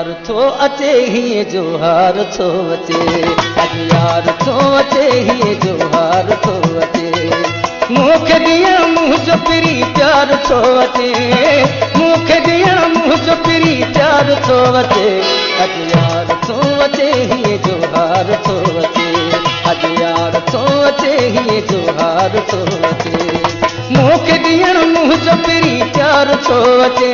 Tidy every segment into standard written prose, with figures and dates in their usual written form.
यार थो अचे हीअं जो हार थो अचे, अॼु यार थो अचे हीअं जो हार थो अचे। मूंखे ॾियण मुंहिंजो पिरी प्यार थो अचे, मूंखे ॾियण मुंहिंजो पिरी प्यार थो अचे। अॼु यार थो अचे हीअं जो हार थो अचे, अॼु यार थो अचे हीअं जो हार थो अचे। मूंखे ॾियण मुंहिंजो पिरी प्यार थो अचे,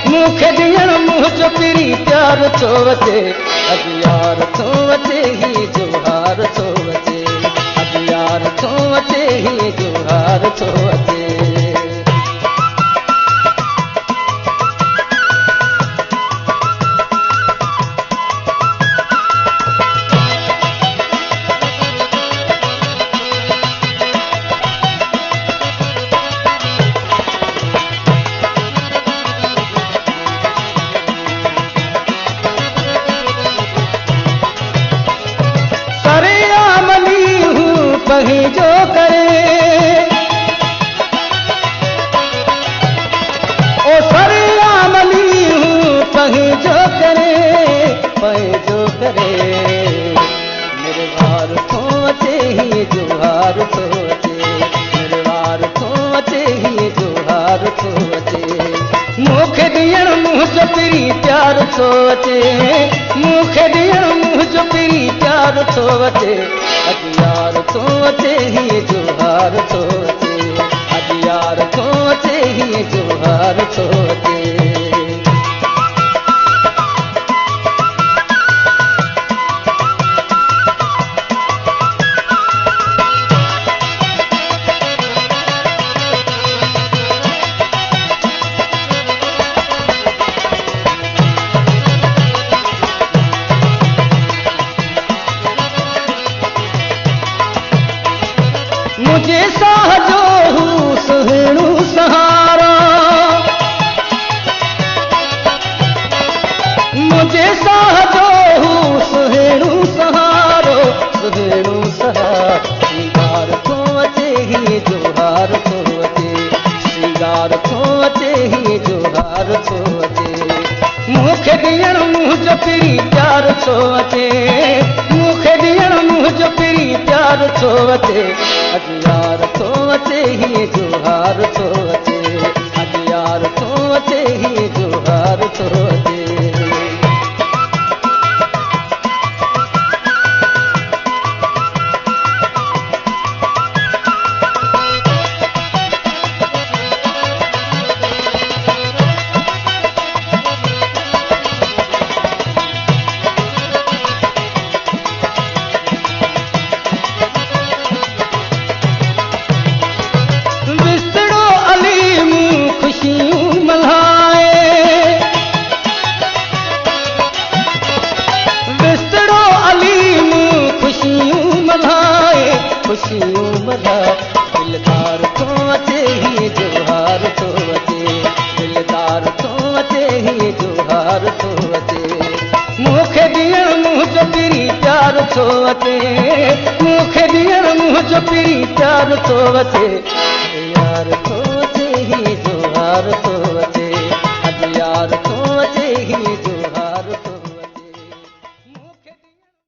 मूंखे ॾियण मुंहिंजो पिरी प्यार थो अचे। अॼु यार थो अचे हीअं जो हार थो अचे, अॼु यार थो अचे हीअं जो हार थो अचे। पंहिंजो करे ओ सरियामली हूँ पंहिंजो करे, पंहिंजो करे। मेरे वार थो अचे हीअं जो हार थो अचे, मेरे वार थो अचे हीअं जो हार थो अचे। मूंखे ॾियण मुंहिंजो पिरी प्यार थो अचे, मूंखे ॾियण मुंहिंजो पिरी प्यार थो अचे। अॼु यार थो अचे हीअं जो हार थो अचे, अॼु यार थो अचे हीअं जो हार थो अचे। मुझे साह जो हूँ सुहिणो सहारा, मुझे साह जो हूँ सुहिणो सहारो, सुहिणो सहारो। श्रृंगार थो अचे हीअं जो हार थो अचे, श्रृंगार थो अचे हीअं जो हार थो अचे। मूंखे ॾियण मुंहिंजो पिरी प्यार थो अचे, मूंखे ॾियण मुंहिंजो पिरी प्यार थो अचे। अॼु यार थो अचे हीअं जो हार थो अचे, अॼु यार थो अचे हीअं जो हार थो अचे। खुशियूं मल्हा दिलदार थो अचे हीअं जो हार थो अचे, दिलदार थो अचे हीअं जो हार थो अचे। मूंखे ॾियण मुंहिंजो पिरी प्यार थो अचे, मूंखे ॾियण मुंहिंजो पिरी प्यार थो अचे। यार थो